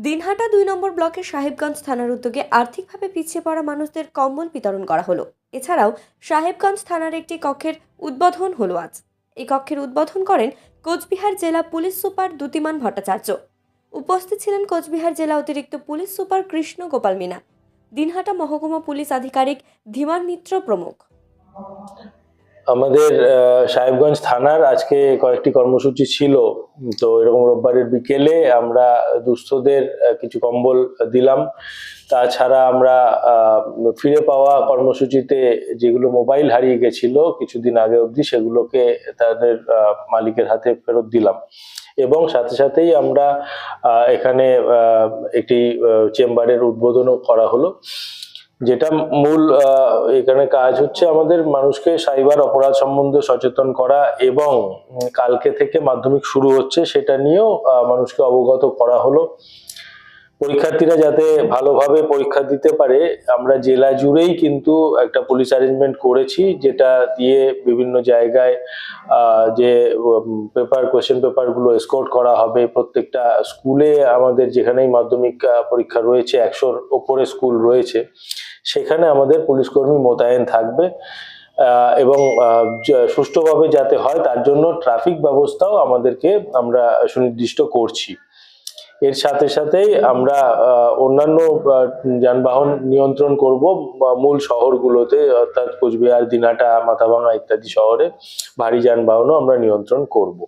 দিনহাটা ২ নম্বর ব্লকের সাহেবগঞ্জ থানার উদ্যোগে আর্থিকভাবে পিছিয়ে পড়া মানুষদের কম্বল বিতরণ করা হলো। এছাড়াও সাহেবগঞ্জ থানার একটি কক্ষের উদ্বোধন হলো আজ। এই কক্ষের উদ্বোধন করেন কোচবিহার জেলা পুলিশ সুপার দ্যুতিমান ভট্টাচার্য। উপস্থিত ছিলেন কোচবিহার জেলা অতিরিক্ত পুলিশ সুপার কৃষ্ণ গোপাল মিনা, দিনহাটা মহকুমা পুলিশ আধিকারিক ধীমান মিত্র প্রমুখ। আমাদের সাহেবগঞ্জ থানার আজকে কয়েকটি কর্মসূচি ছিল। তো এরকম রোববারের বিকেলে আমরা দুস্থদের কিছু কম্বল দিলাম। তাছাড়া আমরা ফিরে পাওয়া কর্মসূচিতে যেগুলো মোবাইল হারিয়ে গেছিল কিছুদিন আগে অবধি, সেগুলোকে তাদের মালিকের হাতে ফেরত দিলাম। এবং সাথে সাথেই আমরা এখানে একটি চেম্বারের উদ্বোধনও করা হলো। যেটা মূল এখানে কাজ হচ্ছে আমাদের মানুষকে সাইবার অপরাধ সম্বন্ধে সচেতন করা, এবং কালকে থেকে মাধ্যমিক শুরু হচ্ছে সেটা নিয়েও মানুষকে অবগত করা হলো। পরীক্ষার্থীরা যাতে ভালোভাবে পরীক্ষা দিতে পারে, আমরা জেলা জুড়েই কিন্তু একটা পুলিশ অ্যারেঞ্জমেন্ট করেছি, যেটা দিয়ে বিভিন্ন জায়গায় যে কোয়েশ্চেন পেপার গুলো এসকর্ট করা হবে। প্রত্যেকটা স্কুলে আমাদের যেখানেই মাধ্যমিক পরীক্ষা রয়েছে, 100-র ওপরে স্কুল রয়েছে, সেখানে আমাদের পুলিশ কর্মী মোতায়েন থাকবে। এবং সুষ্ঠুভাবে যাতে হয় তার জন্য ট্রাফিক ব্যবস্থাও আমরা সুনির্দিষ্ট করছি। এর সাথে সাথেই আমরা অন্যান্য যানবাহন নিয়ন্ত্রণ করব মূল শহরগুলোতে, অর্থাৎ কোচবিহার, দিনহাটা, মাথাভাঙা ইত্যাদি শহরে ভারী যানবাহনও আমরা নিয়ন্ত্রণ করব।